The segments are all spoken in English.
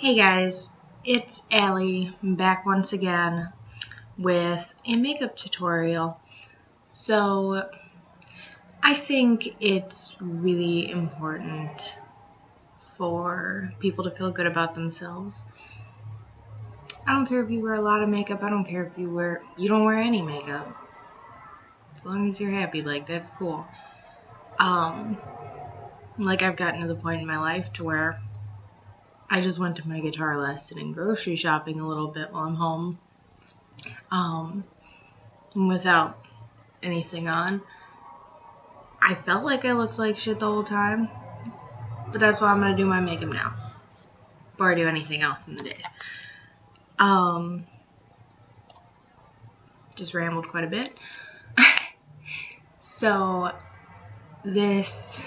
Hey guys, it's Allie back once again with a makeup tutorial. So I think it's really important for people to feel good about themselves. I don't care if you wear a lot of makeup, I don't care if you don't wear any makeup. As long as you're happy, like, that's cool. Like, I've gotten to the point in my life to where I just went to my guitar lesson and grocery shopping a little bit while I'm home, without anything on. I felt like I looked like shit the whole time, but that's why I'm gonna do my makeup now, before I do anything else in the day. Just rambled quite a bit. So this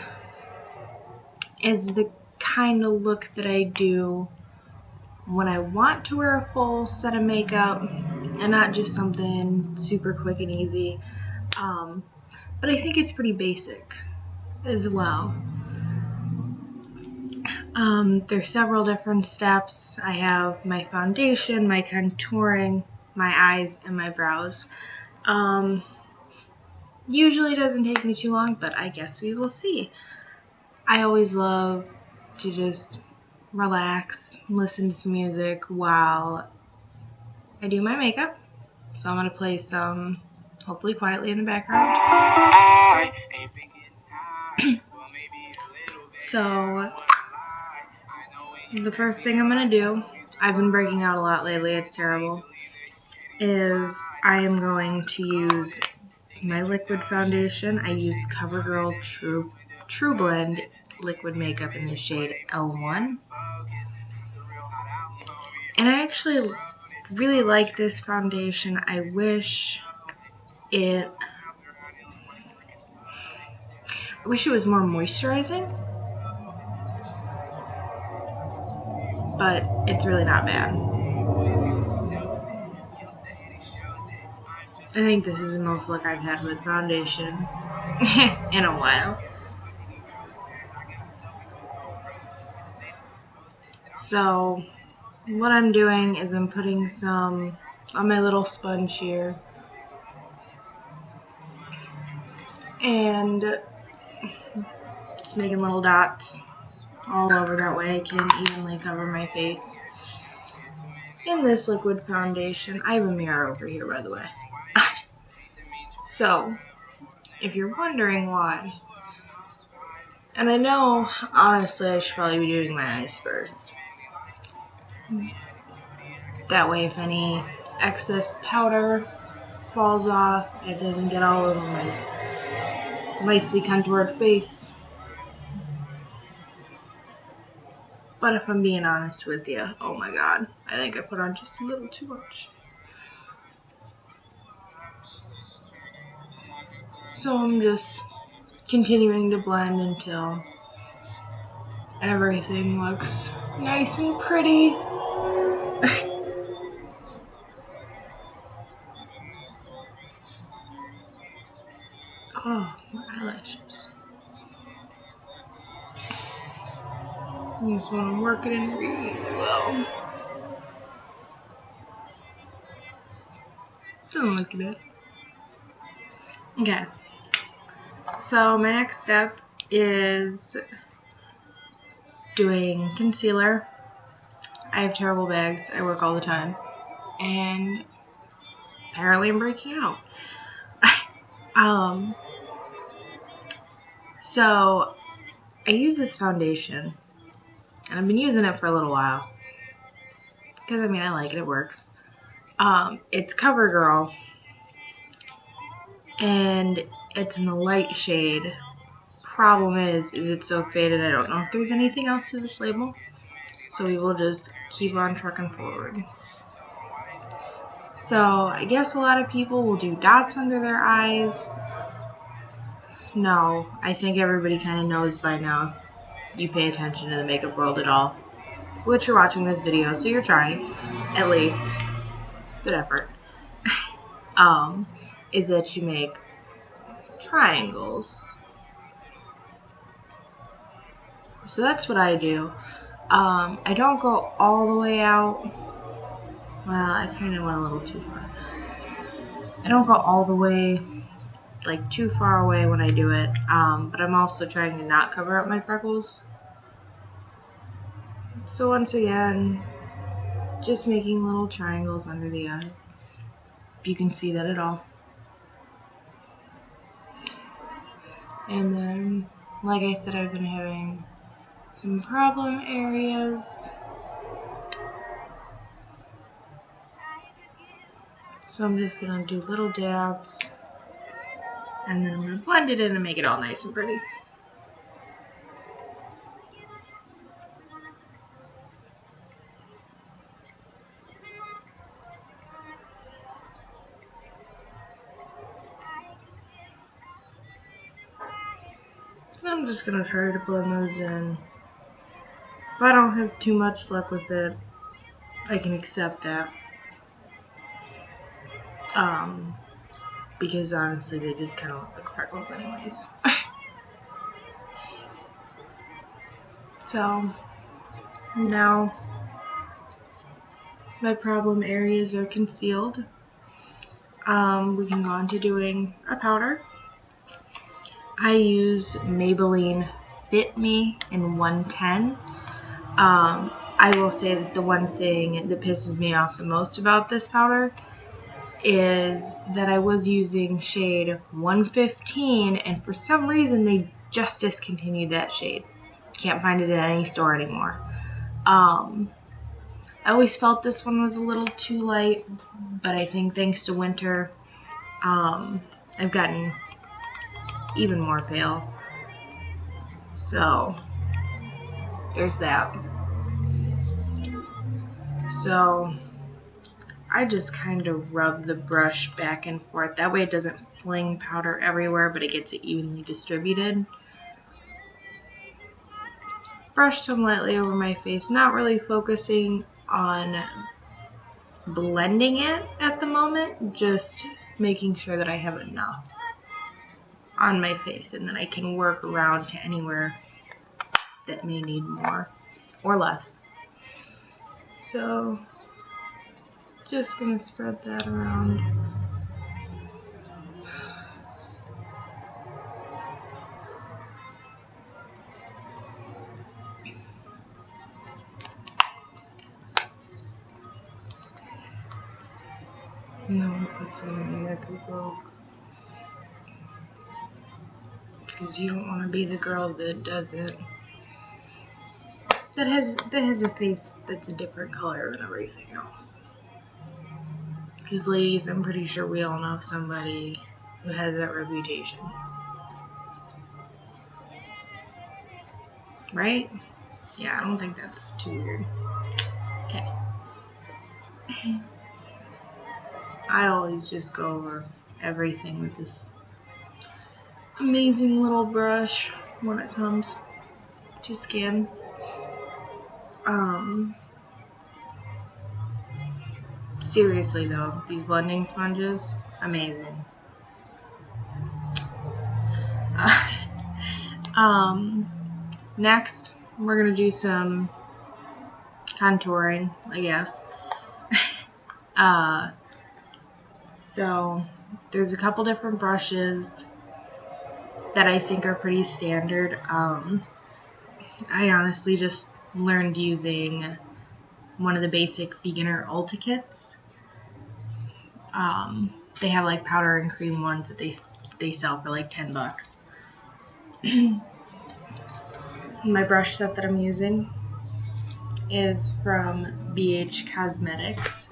is the kind of look that I do when I want to wear a full set of makeup and not just something super quick and easy. But I think it's pretty basic as well. There's several different steps. I have my foundation, my contouring, my eyes, and my brows. Usually doesn't take me too long, but I guess we will see. I always love to just relax, listen to some music while I do my makeup. So I'm going to play some, hopefully quietly in the background. So the first thing I'm going to do, I've been breaking out a lot lately, it's terrible, is I am going to use my liquid foundation. I use Covergirl trublend liquid makeup in the shade L1. And I actually really like this foundation. I wish it was more moisturizing, but it's really not bad. I think this is the most luck I've had with foundation in a while. So what I'm doing is I'm putting some on my little sponge here and just making little dots all over, that way I can evenly cover my face in this liquid foundation. I have a mirror over here, by the way. So if you're wondering why, and I know honestly I should probably be doing my eyes first, that way if any excess powder falls off, it doesn't get all over my nicely contoured face. But if I'm being honest with you, oh my god, I think I put on just a little too much. So I'm just continuing to blend until everything looks nice and pretty. Oh, my eyelashes. I just want to work it in really low. Doesn't look good. Okay. So my next step is doing concealer. I have terrible bags. I work all the time. And apparently I'm breaking out. So I use this foundation, and I've been using it for a little while, because I mean I like it, it works. It's CoverGirl, and it's in the light shade. Problem is it's so faded I don't know if there's anything else to this label, so we will just keep on trucking forward. So I guess a lot of people will do dots under their eyes. No, I think everybody kind of knows by now, if you pay attention to the makeup world at all, which you're watching this video, so you're trying, at least. Good effort. Is that you make triangles. So that's what I do. I don't go all the way out. Well, I kind of went a little too far. I don't go all the way, like, too far away when I do it, but I'm also trying to not cover up my freckles. So once again, just making little triangles under the eye, if you can see that at all. And then, like I said, I've been having some problem areas. So I'm just going to do little dabs, and then I'm going to blend it in and make it all nice and pretty. I'm just going to try to blend those in. If I don't have too much luck with it, I can accept that. Because honestly, they just kind of look like freckles anyways. So, now my problem areas are concealed. We can go on to doing a powder. I use Maybelline Fit Me in 110. I will say that the one thing that pisses me off the most about this powder is that I was using shade 115, and for some reason they just discontinued that shade. Can't find it in any store anymore. I always felt this one was a little too light, but I think thanks to winter, I've gotten even more pale. So there's that. So I just kind of rub the brush back and forth. That way it doesn't fling powder everywhere, but it gets it evenly distributed. Brush some lightly over my face, not really focusing on blending it at the moment, just making sure that I have enough on my face and then I can work around to anywhere that may need more or less. So just gonna spread that around. No, I'll put some in the neck as well. Because you don't want to be the girl that does it. That has a face that's a different color than everything else. Because ladies, I'm pretty sure we all know somebody who has that reputation. Right? Yeah, I don't think that's too weird. Okay. I always just go over everything with this amazing little brush when it comes to skin. Seriously though, these blending sponges, amazing. Next, we're gonna do some contouring, I guess. So there's a couple different brushes that I think are pretty standard. I honestly just learned using one of the basic beginner Ulta kits. They have like powder and cream ones that they sell for like $10. My brush set that I'm using is from BH Cosmetics.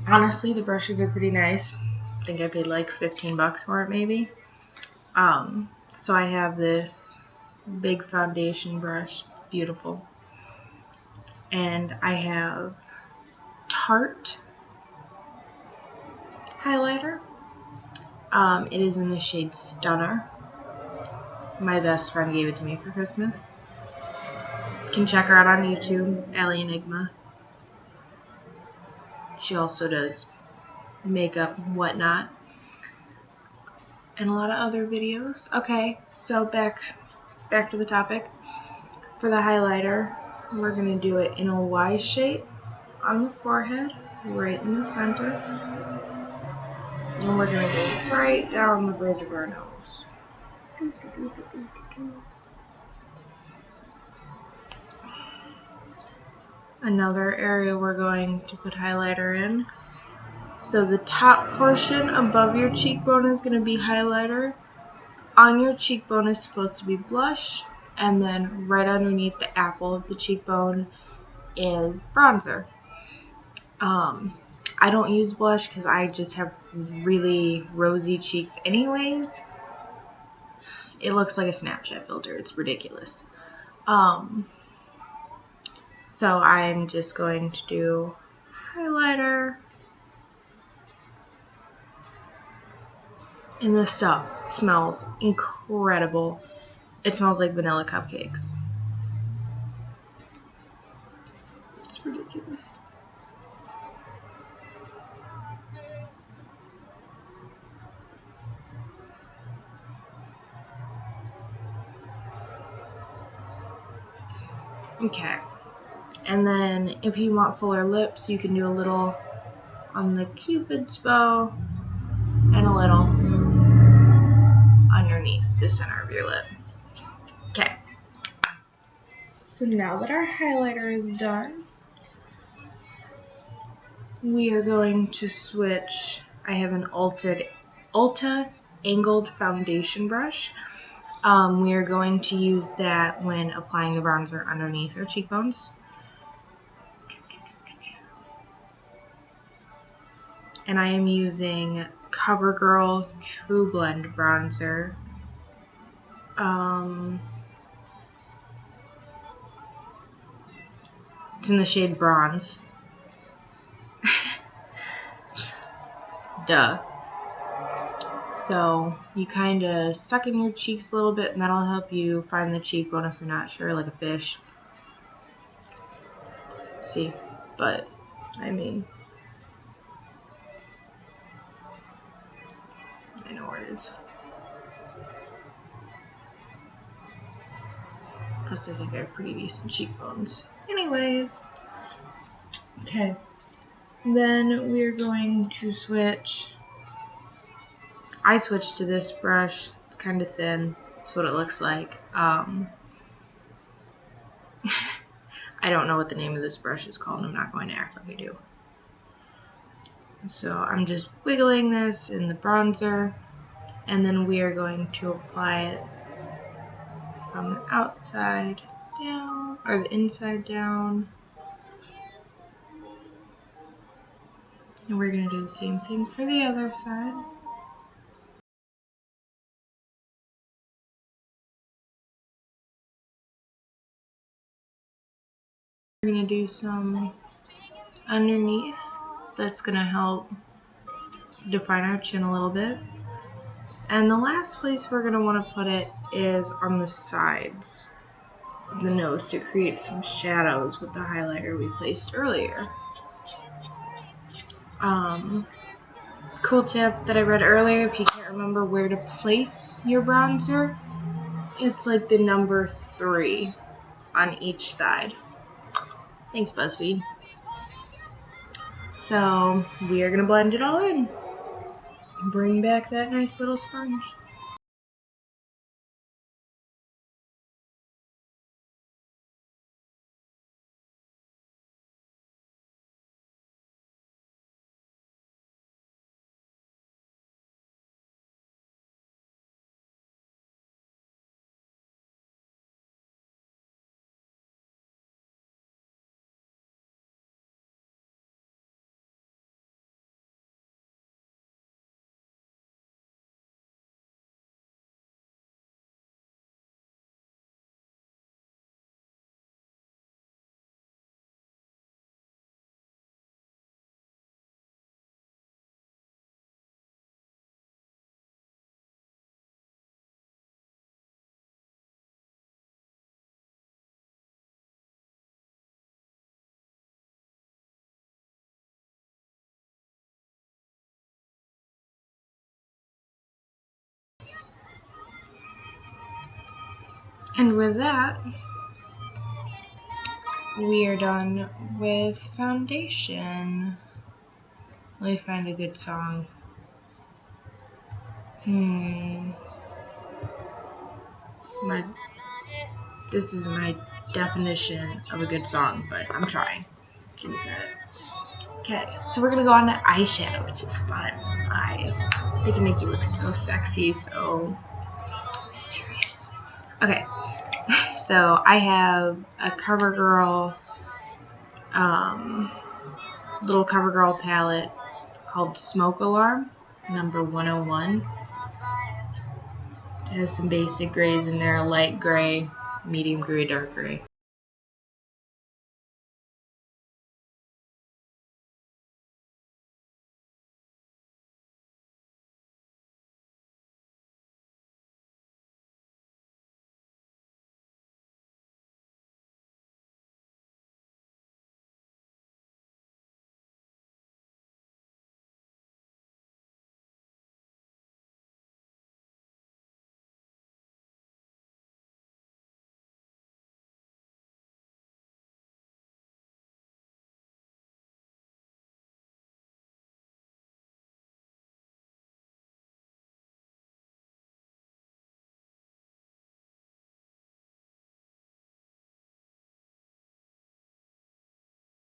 Honestly, the brushes are pretty nice. I think I paid like $15 for it maybe. So I have this big foundation brush. It's beautiful. And I have Tarte highlighter. It is in the shade Stunner. My best friend gave it to me for Christmas. You can check her out on YouTube, Allie Enigma. She also does makeup and whatnot, and a lot of other videos. Okay, so back to the topic. For the highlighter, We're going to do it in a Y shape on the forehead, right in the center. And we're going to go right down the bridge of our nose. Another area we're going to put highlighter in. So the top portion above your cheekbone is going to be highlighter. On your cheekbone is supposed to be blush. And then right underneath the apple of the cheekbone is bronzer. I don't use blush because I just have really rosy cheeks anyways. It looks like a Snapchat filter. It's ridiculous. So I'm just going to do highlighter. And this stuff smells incredible. It smells like vanilla cupcakes. It's ridiculous. Okay. And then if you want fuller lips, you can do a little on the Cupid's bow and a little underneath the center of your lip. Okay. So now that our highlighter is done, we are going to switch. I have an Ulta angled foundation brush. We are going to use that when applying the bronzer underneath our cheekbones. And I am using Covergirl Trublend bronzer. It's in the shade bronze. Duh. So you kind of suck in your cheeks a little bit, and that'll help you find the cheekbone if you're not sure, like a fish. See, but I mean, I know where it is. Plus, I think I have pretty decent cheekbones. Anyways, okay. Then we're going to switch. I switched to this brush. It's kind of thin. That's what it looks like. I don't know what the name of this brush is called. I'm not going to act like I do. So I'm just wiggling this in the bronzer, and then we are going to apply it from the outside down, or the inside down. And we're going to do the same thing for the other side. We're going to do some underneath. That's going to help define our chin a little bit. And the last place we're going to want to put it is on the sides of the nose to create some shadows with the highlighter we placed earlier. Cool tip that I read earlier, if you can't remember where to place your bronzer, it's like the number 3 on each side. Thanks, BuzzFeed. So we are going to blend it all in. Bring back that nice little sponge. And with that, we are done with foundation. Let me find a good song. This is my definition of a good song, but I'm trying. Give me credit. Okay, so we're gonna go on to eyeshadow, which is fun. Eyes. They can make you look so sexy, so serious. Okay, so I have a Covergirl, little Covergirl palette called Smoke Alarm, number 101. It has some basic grays in there, light gray, medium gray, dark gray.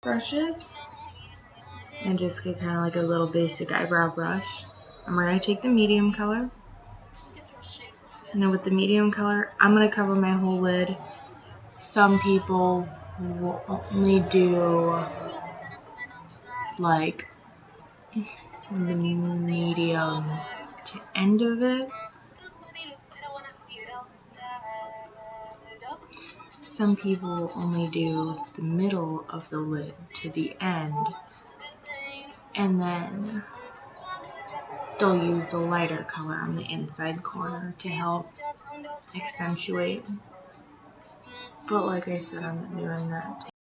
Brushes and just get kind of like a little basic eyebrow brush. And we're going to take the medium color. And then with the medium color, I'm going to cover my whole lid. Some people will only do like the medium to end of it. Some people only do the middle of the lid to the end, and then they'll use the lighter color on the inside corner to help accentuate. But like I said, I'm not doing that.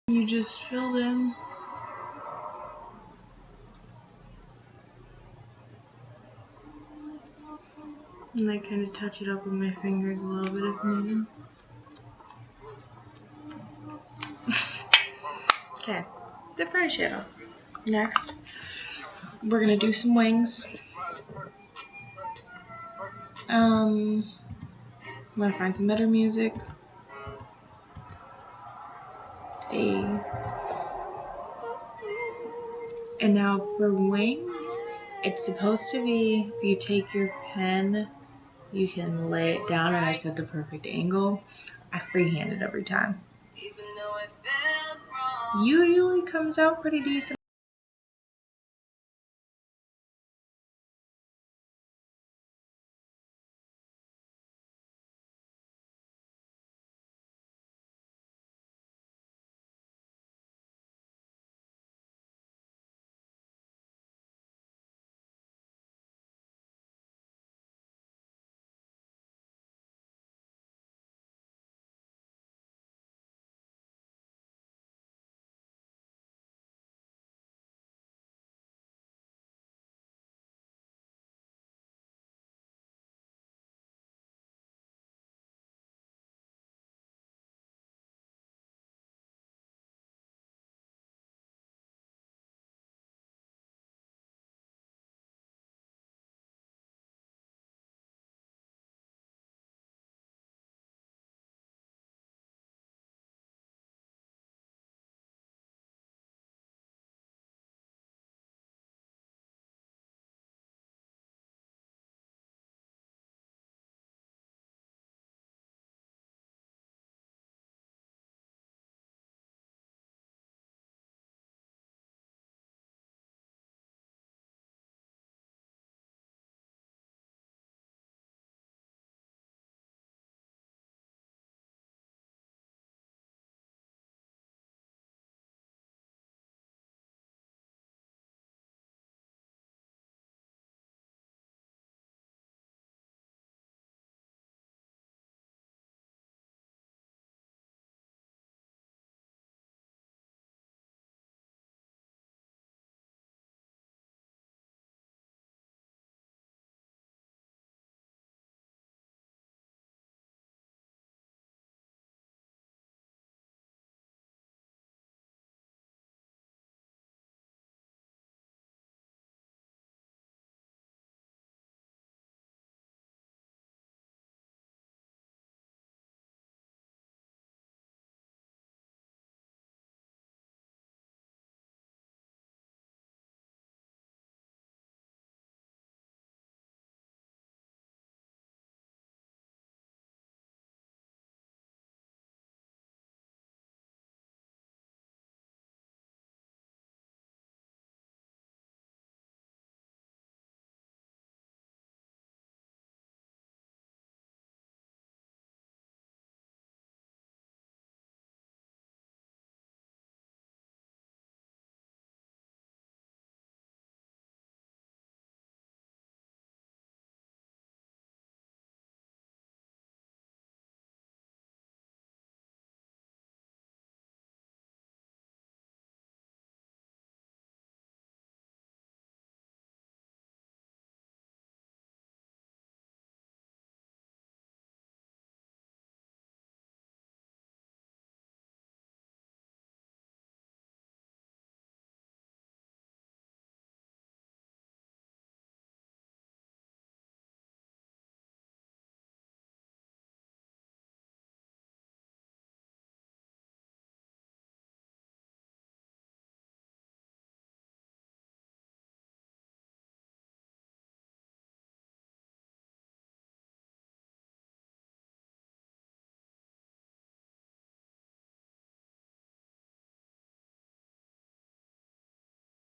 You just filled in. And I kind of touch it up with my fingers a little bit if needed. Okay, the eyeshadow. Next, we're gonna do some wings. I'm gonna find some better music. And now for wings, it's supposed to be, if you take your pen, you can lay it down and it's at the perfect angle. I freehand it every time. Usually comes out pretty decent.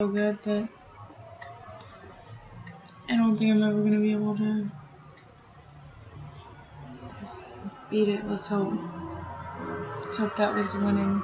So good, but I don't think I'm ever gonna be able to beat it. Let's hope. Let's hope that was winning.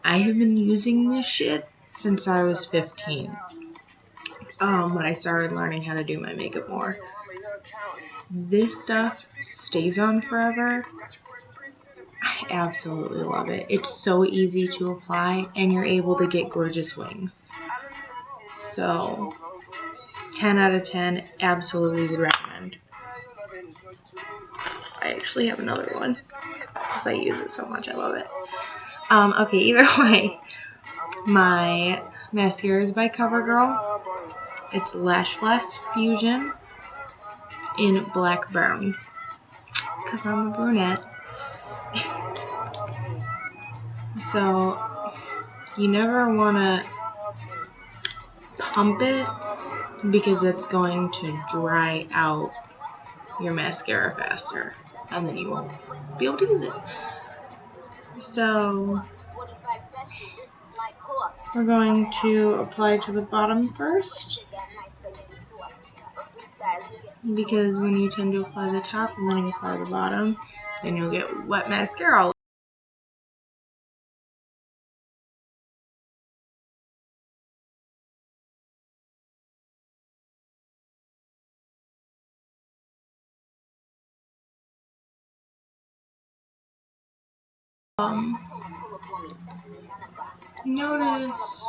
I have been using this shit since I was 15. When I started learning how to do my makeup more. This stuff stays on forever. I absolutely love it. It's so easy to apply and you're able to get gorgeous wings. So, 10 out of 10, absolutely would recommend. I actually have another one because I use it so much. I love it. Okay, either way, my mascara is by Covergirl. It's Lashblast Fusion in black brown because I'm a brunette. So you never want to pump it because it's going to dry out your mascara faster and then you won't be able to use it. So we're going to apply to the bottom first because when you tend to apply the top and then you apply the bottom, then you'll get wet mascara all notice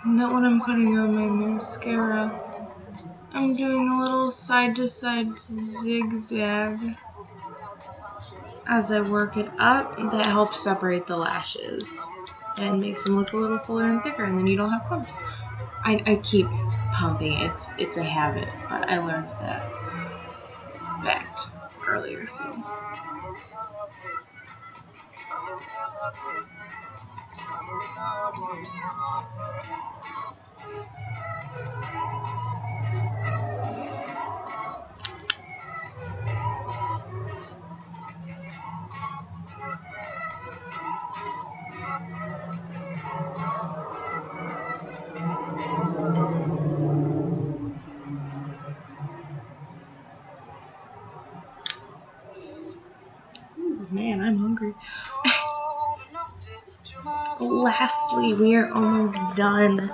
that when I'm putting on my mascara, I'm doing a little side to side zigzag as I work it up. That helps separate the lashes and makes them look a little fuller and thicker, and then you don't have clumps. I keep pumping. It's a habit, but I learned that fact earlier, so. Ooh, man, I'm hungry. Lastly, we are almost done.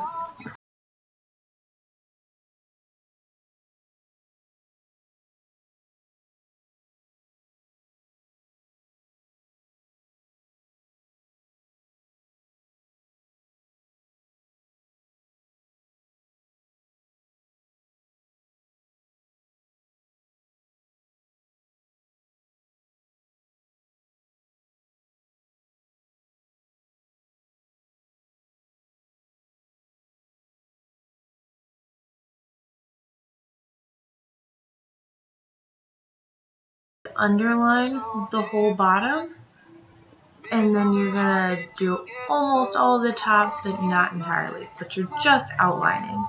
Underline the whole bottom, and then you're gonna do almost all of the top, but not entirely, but you're just outlining.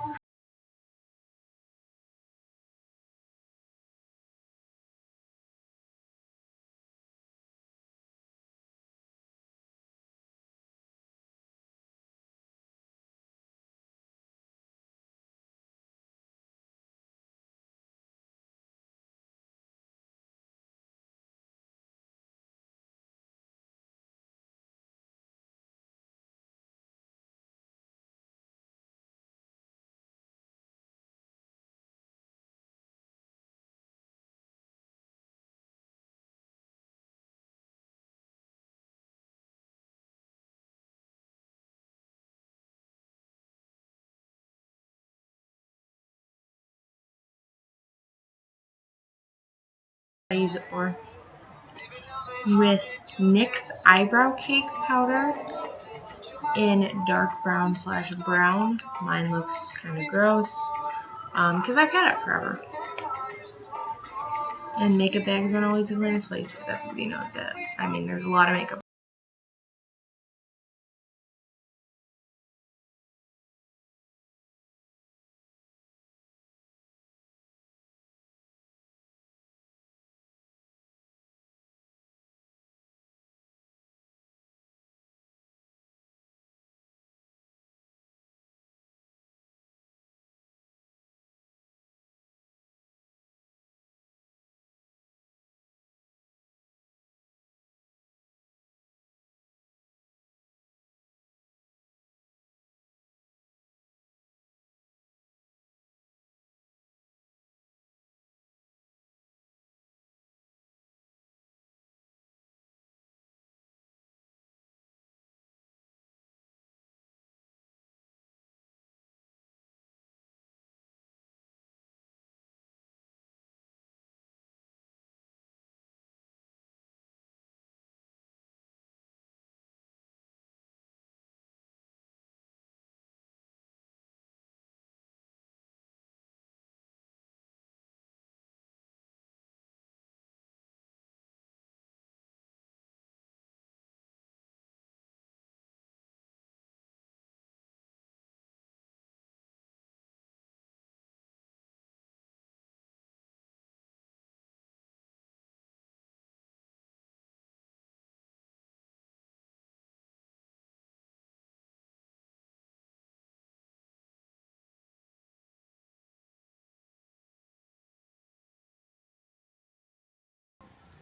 use it for. With Nyx Eyebrow Cake Powder in dark brown/brown. Mine looks kind of gross because I've had it forever. And makeup bags aren't always the cleanest place, if everybody knows it. I mean, there's a lot of makeup.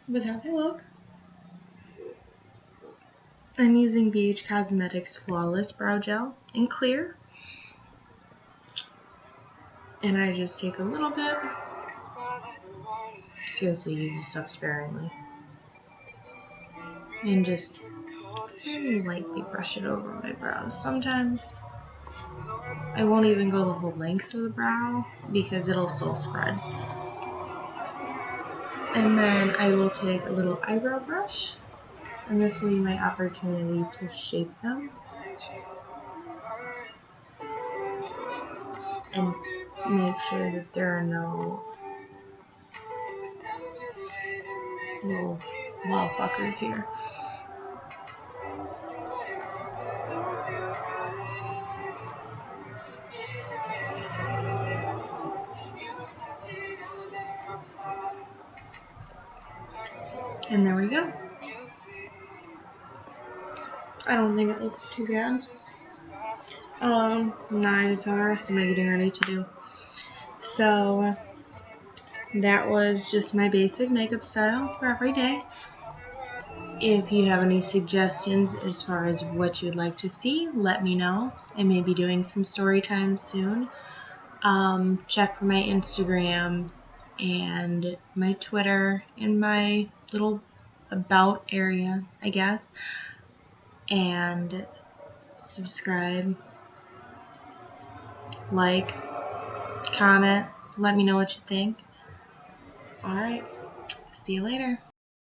With how they look, I'm using BH Cosmetics Flawless Brow Gel in clear. And I just take a little bit. Seriously, use this stuff sparingly. And just very lightly brush it over my brows. Sometimes I won't even go the whole length of the brow because it'll still spread. And then I will take a little eyebrow brush, and this will be my opportunity to shape them. And make sure that there are no little wow fuckers here. And there we go. I don't think it looks too bad. Now I just have the rest of my getting ready to do. So that was just my basic makeup style for every day. If you have any suggestions as far as what you'd like to see, let me know. I may be doing some story time soon. Check for my Instagram and my Twitter and my little about area, I guess. And subscribe, like, comment, let me know what you think. Alright, see you later.